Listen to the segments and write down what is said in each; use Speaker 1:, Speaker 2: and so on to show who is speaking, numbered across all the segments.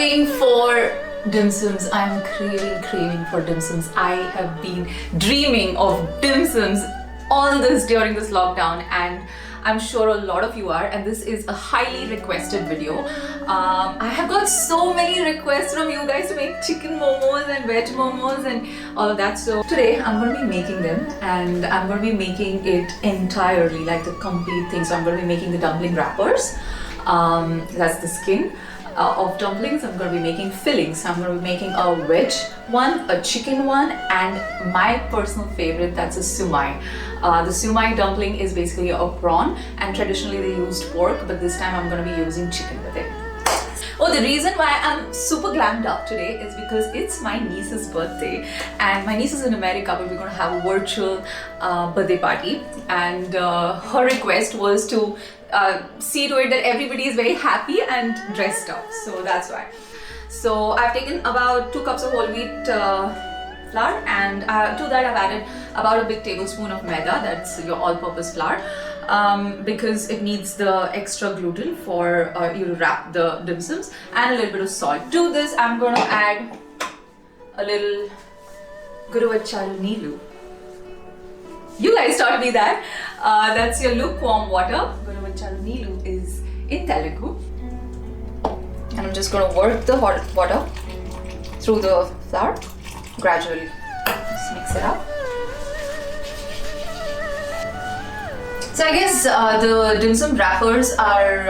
Speaker 1: craving for dim sums. I'm craving for dim sums. I have been dreaming of dim sums all this during this lockdown, and I'm sure a lot of you are, and this is a highly requested video. I have got so many requests from you guys to make chicken momos and veg momos and all of that. So today I'm going to be making them, and I'm going to be making it entirely, like the complete thing. So I'm going to be making the dumpling wrappers. That's the skin of dumplings. I'm going to be making fillings. I'm going to be making a veg one, a chicken one, and my personal favorite, that's a siu mai. The siu mai dumpling is basically a prawn, and traditionally they used pork, but this time I'm going to be using chicken with it. Oh, the reason why I'm super glammed up today is because it's my niece's birthday, and my niece is in America, but we're going to have a virtual birthday party, and her request was to see to it that everybody is very happy and dressed up. So that's why. So I've taken about 2 cups of whole wheat flour, and to that I've added about a big tablespoon of maida, that's your all-purpose flour, because it needs the extra gluten for you to wrap the dim sums, and a little bit of salt. To this I'm going to add a little Vegetable Momo. You guys taught me that. That's your lukewarm water. Vegetable Momo is in Telugu. And I'm just going to work the hot water through the flour gradually. Just mix it up. So I guess the dim sum wrappers are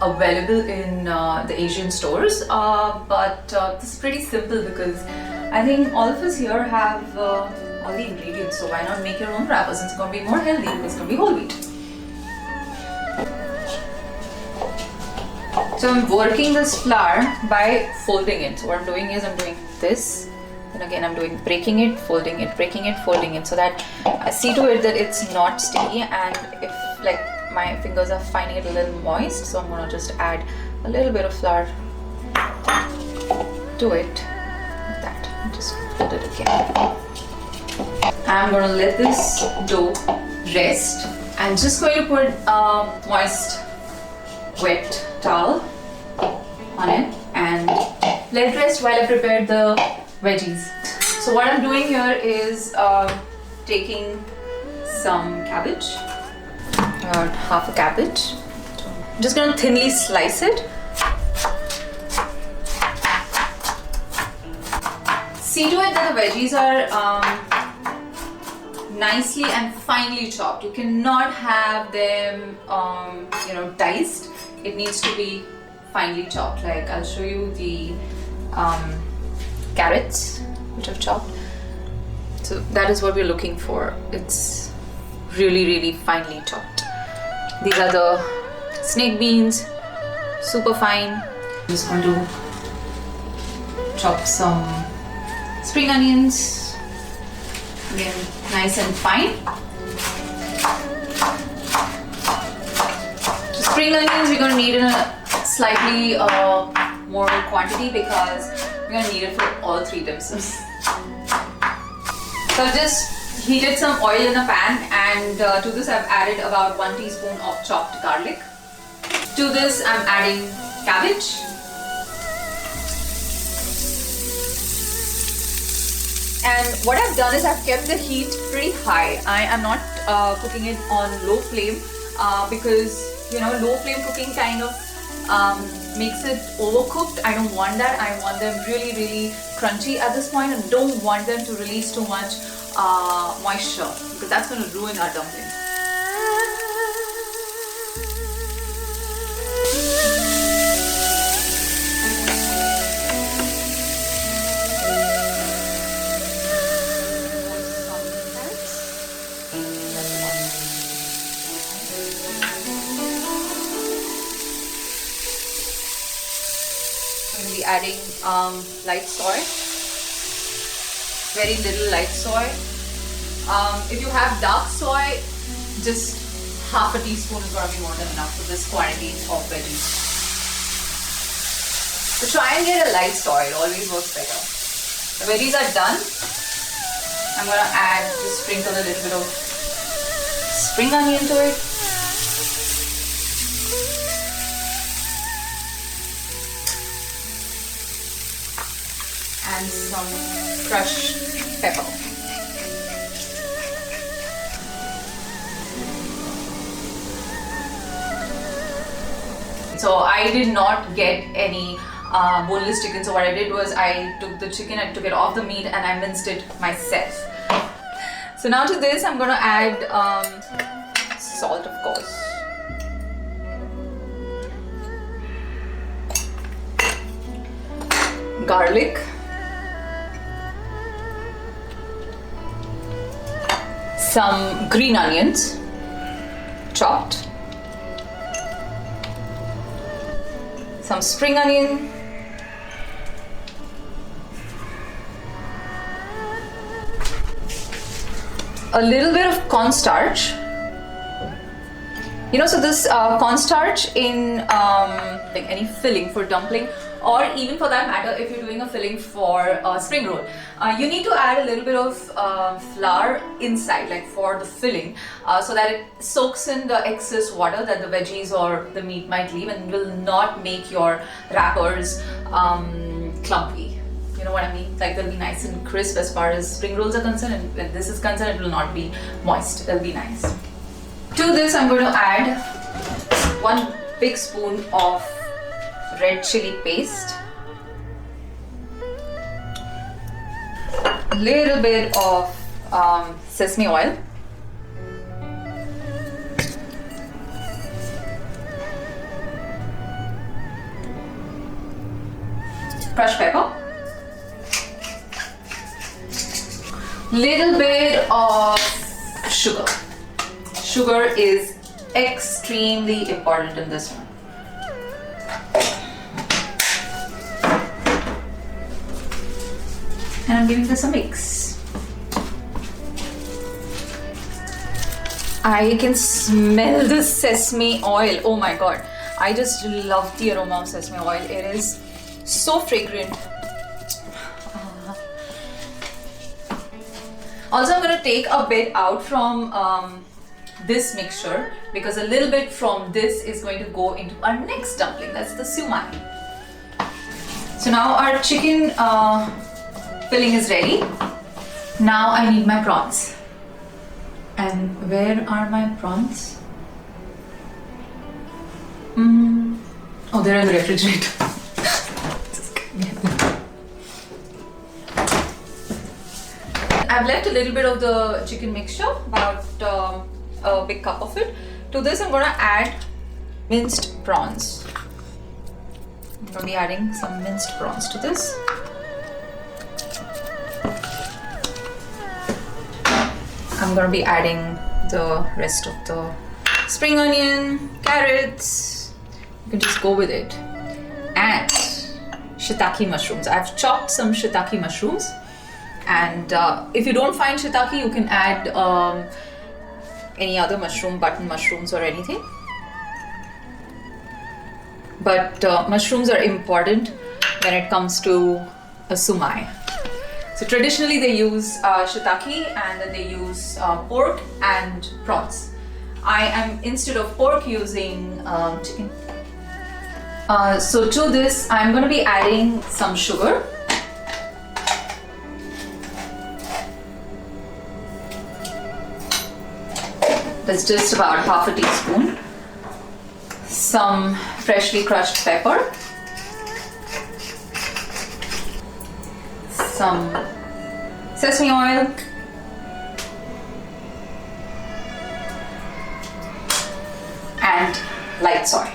Speaker 1: available in the Asian stores, but this is pretty simple because I think all of us here have all the ingredients, so why not make your own wrappers? It's going to be more healthy because it's going to be whole wheat. So I'm working this flour by folding it. So what I'm doing is I'm doing this, then again I'm doing breaking it, folding it, breaking it, folding it, so that I see to it that it's not sticky, and if like my fingers are finding it a little moist, so I'm going to just add a little bit of flour to it like that and just fold it again. I'm going to let this dough rest. I'm just going to put a moist wet towel on it and let it rest while I prepare the veggies. So what I'm doing here is taking some cabbage, about half a cabbage. I'm just going to thinly slice it. See to it that the veggies are nicely and finely chopped. You cannot have them diced. It needs to be finely chopped. Like I'll show you the carrots which I've chopped. So that is what we're looking for. It's really finely chopped. These are the snake beans, super fine. I'm just going to chop some spring onions, again nice and fine. So spring onions we're going to need in a slightly more quantity because we're going to need it for all 3 dim sums. So I've just heated some oil in a pan, and to this I've added about 1 teaspoon of chopped garlic. To this I'm adding cabbage. And what I've done is I've kept the heat pretty high. I am not cooking it on low flame because low flame cooking kind of makes it overcooked. I don't want that. I want them really crunchy at this point, and don't want them to release too much moisture because that's going to ruin our dumplings. Adding light soy, very little light soy. If you have dark soy, just half a teaspoon is going to be more than enough for this quantity of veggies. So try and get a light soy, it always works better. The veggies are done. I'm going to just sprinkle a little bit of spring onion to it. and some crushed pepper. So I did not get any boneless chicken, so what I did was I took the chicken, I took it off the meat and I minced it myself. So now to this I'm going to add salt, of course. Garlic. Some green onions, chopped. Some spring onion, a little bit of cornstarch. So this cornstarch in like any filling for dumpling, or even for that matter if you're doing a filling for spring roll, you need to add a little bit of flour inside, like for the filling, so that it soaks in the excess water that the veggies or the meat might leave and will not make your wrappers clumpy. You know what I mean? Like they'll be nice and crisp as far as spring rolls are concerned, and when this is concerned it will not be moist, it'll be nice. To this I'm going to add 1 big spoon of red chili paste, a little bit of sesame oil, crushed pepper, little bit of sugar. Sugar is extremely important in this one. And I'm giving this a mix. I can smell the sesame oil. Oh my god. I just love the aroma of sesame oil. It is so fragrant. Also, I'm going to take a bit out from this mixture because a little bit from this is going to go into our next dumpling. That's the siu mai. So now our chicken filling is ready. Now I need my prawns. And where are my prawns? Oh, they're in the refrigerator. I've left a little bit of the chicken mixture, about a big cup of it. To this I'm going to add minced prawns. I'm going to be adding some minced prawns to this. I'm going to be adding the rest of the spring onion, carrots. You can just go with it. And shiitake mushrooms. I've chopped some shiitake mushrooms. And if you don't find shiitake, you can add any other mushroom, button mushrooms or anything. But mushrooms are important when it comes to a siu mai. So traditionally they use shiitake, and then they use pork and prawns. I am, instead of pork, using chicken. So to this I'm going to be adding some sugar. That's just about half a teaspoon. Some freshly crushed pepper. Some sesame oil. And light soy.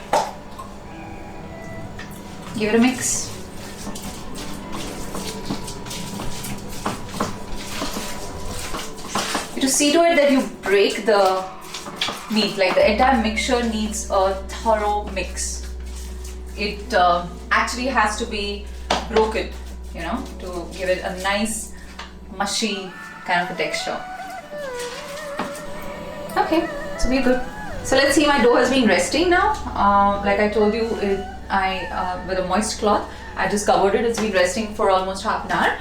Speaker 1: Give it a mix. You have to see to it that you break the meat, like the entire mixture needs a thorough mix. It actually has to be broken, to give it a nice mushy kind of a texture. Okay, so we're good. So let's see, my dough has been resting now. Like I told you, with a moist cloth, I just covered it. It's been resting for almost half an hour.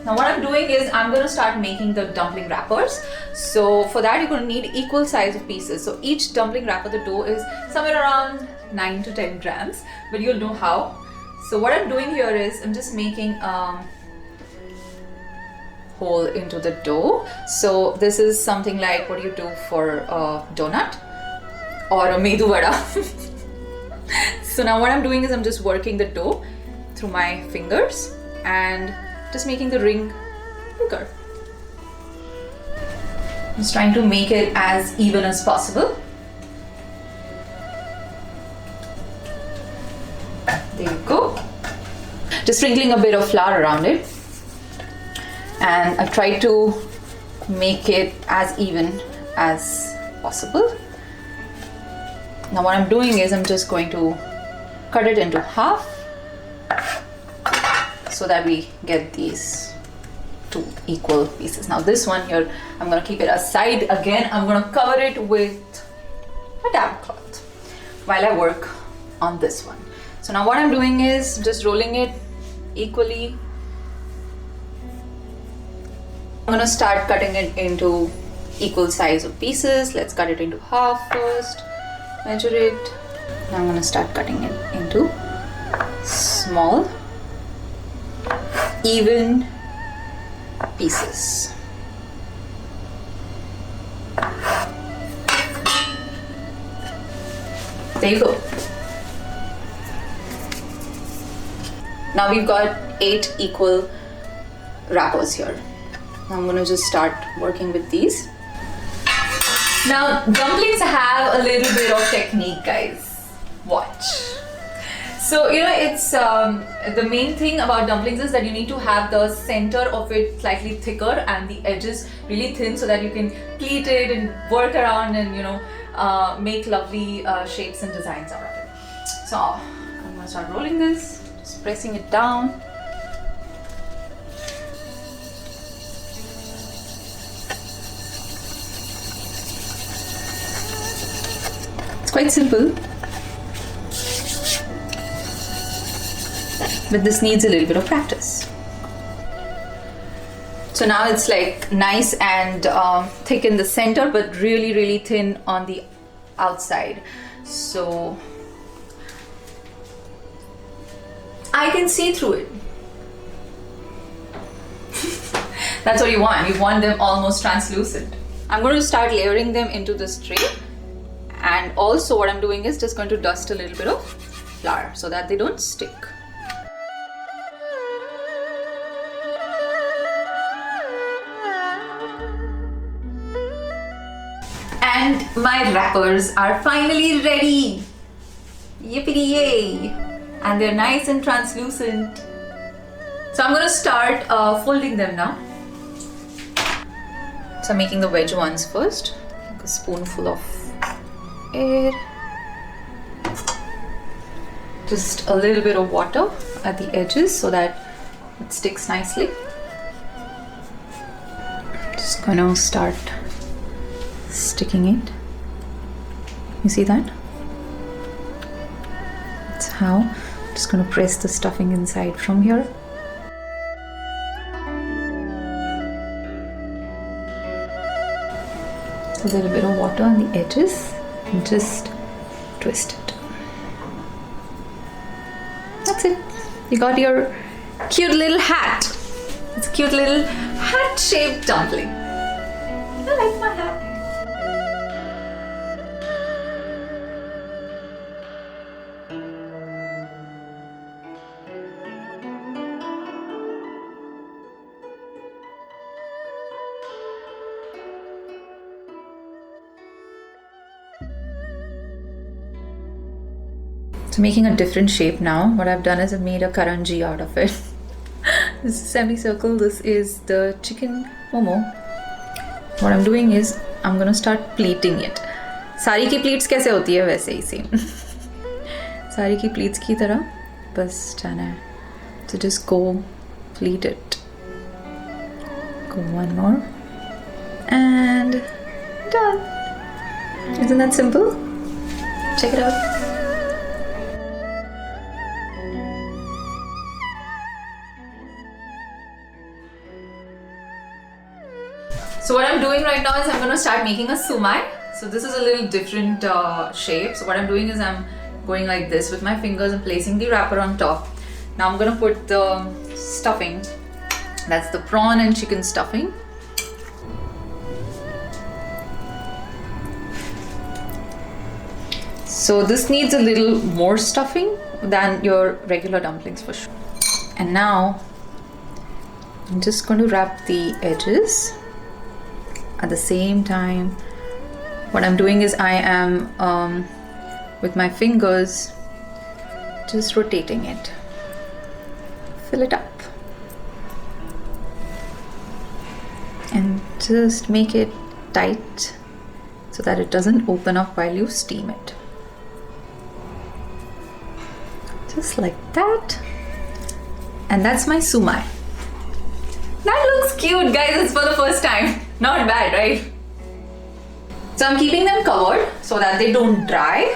Speaker 1: Now what I'm doing is I'm going to start making the dumpling wrappers. So for that you're going to need equal size of pieces. So each dumpling wrapper, the dough is somewhere around 9 to 10 grams, but you'll know how. So what I'm doing here is I'm just making a hole into the dough. So this is something like what you do for a donut or a medu vada. So now what I'm doing is I'm just working the dough through my fingers and just making the ring bigger. Just trying to make it as even as possible. There you go. Just sprinkling a bit of flour around it. And I've tried to make it as even as possible. Now what I'm doing is I'm just going to cut it into half so that we get these two equal pieces. Now this one here, I'm going to keep it aside. Again, I'm going to cover it with a damp cloth while I work on this one. So now what I'm doing is just rolling it equally. I'm going to start cutting it into equal size of pieces. Let's cut it into half first. Measure it. Now I'm going to start cutting it into small, even pieces. There you go. Now we've got 8 equal wrappers here. Now I'm going to just start working with these. Now dumplings have a little bit of technique, guys. Watch. So it's the main thing about dumplings is that you need to have the center of it slightly thicker and the edges really thin so that you can pleat it and work around and make lovely shapes and designs out of it. So I'm going to start rolling this. Just pressing it down. It's quite simple, but this needs a little bit of practice. So now it's like nice and thick in the center, but really, really thin on the outside. So I can see through it. That's what you want. You want them almost translucent. I'm going to start layering them into this tray. And also what I'm doing is just going to dust a little bit of flour so that they don't stick. And my wrappers are finally ready. Yippee yay! And they're nice and translucent. So I'm going to start folding them now. So I'm making the veg ones first. Like a spoonful of air. Just a little bit of water at the edges so that it sticks nicely. Just going to start sticking it. You see that? That's how. Just going to press the stuffing inside from here. A little bit of water on the edges and just twist it. That's it. You got your cute little hat. It's a cute little hat-shaped dumpling. I like my hat. So making a different shape now. What I've done is I've made a karanji out of it. This is a semicircle. This is the chicken momo. What I'm doing is I'm gonna start pleating it. सारी की pleats कैसे होती है वैसे ही same. सारी की pleats की तरह बस जाना है. So just go pleat it. Go one more. And done. Isn't that simple? Check it out. So what I'm doing right now is I'm going to start making a siu mai. So this is a little different shape. So what I'm doing is I'm going like this with my fingers and placing the wrapper on top. Now I'm gonna put the stuffing. That's the prawn and chicken stuffing. So this needs a little more stuffing than your regular dumplings for sure. And now I'm just going to wrap the edges. At the same time, what I'm doing is I am with my fingers just rotating it. Fill it up and just make it tight so that it doesn't open up while you steam it. Just like that. And that's my siu mai. That looks cute, guys. It's for the first time. Not bad, right? So I'm keeping them covered so that they don't dry.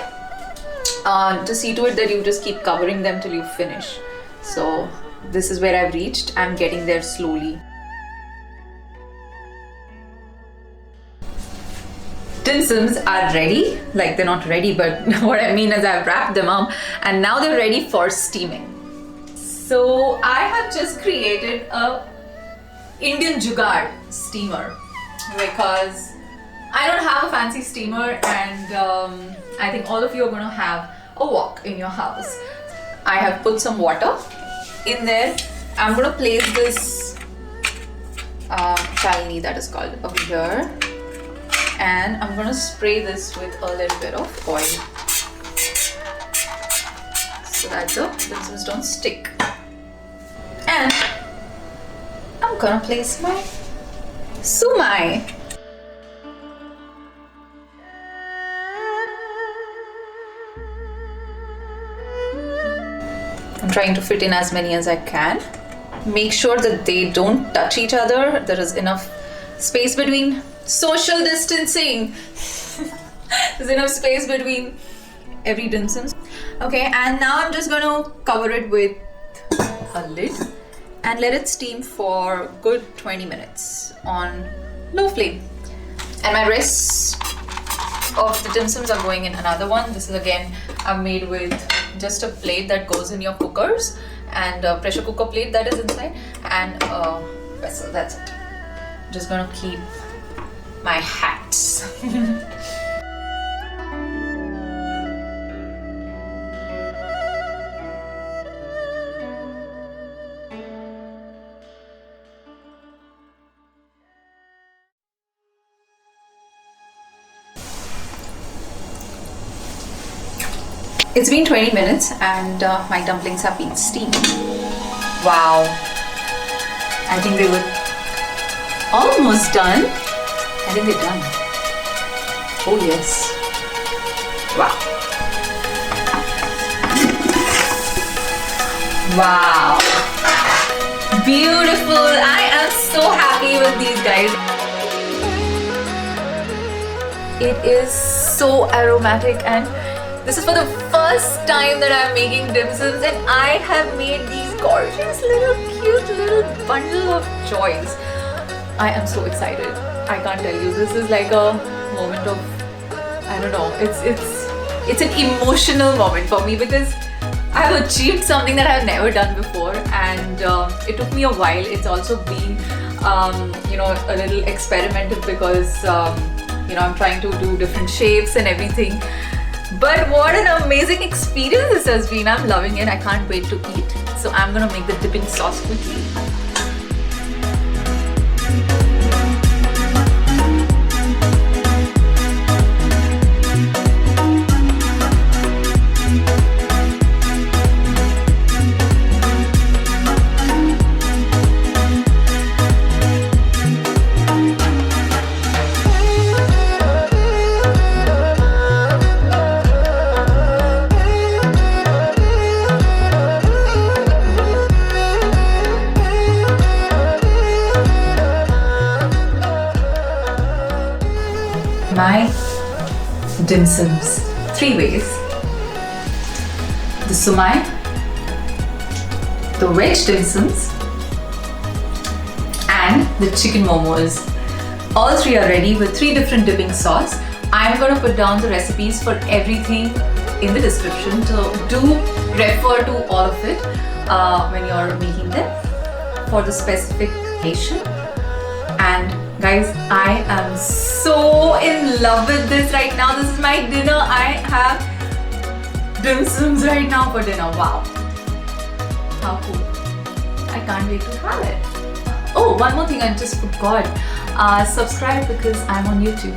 Speaker 1: To see to it that you just keep covering them till you finish. So this is where I've reached. I'm getting there slowly. Dim sums are ready. Like, they're not ready, but what I mean is I've wrapped them up and now they're ready for steaming. So I have just created a Indian jugaad steamer because I don't have a fancy steamer, and I think all of you are going to have a wok in your house. I have put some water in there. I'm going to place this chalni, that is called, over here, and I'm going to spray this with a little bit of oil so that the dim sums don't stick. And I'm gonna place my siu mai. I'm trying to fit in as many as I can. Make sure that they don't touch each other. There is enough space between. Social distancing. There's enough space between every dim sum. Okay, and now I'm just gonna cover it with a lid and let it steam for good 20 minutes on low flame. And my rest of the dim sums are going in another one. This is again I've made with just a plate that goes in your cookers and a pressure cooker plate that is inside and a vessel. That's it. I'm just gonna keep my hats. It's been 20 minutes and my dumplings have been steamed. Wow. I think they were almost done. I think they're done. Oh yes. Wow. Wow. Beautiful. I am so happy with these guys. It is so aromatic, and this is for the first time that I'm making dim sums, and I have made these gorgeous little cute little bundle of joys. I am so excited. I can't tell you. This is like a moment of, I don't know, it's an emotional moment for me because I have achieved something that I've never done before, and it took me a while. It's also been a little experimental because I'm trying to do different shapes and everything. But what an amazing experience this has been. I'm loving it. I can't wait to eat. So I'm gonna make the dipping sauce quickly. My dim sums, 3 ways: the siu mai, the veg dim sums, and the chicken momos. All 3 are ready with 3 different dipping sauce. I'm going to put down the recipes for everything in the description, so do refer to all of it. when you're making them for the specific occasion. And guys, I am so in love with this right now. This is my dinner. I have dim sums right now for dinner. Wow, how cool. I can't wait to have it. Oh, one more thing I just forgot. Subscribe because I'm on YouTube.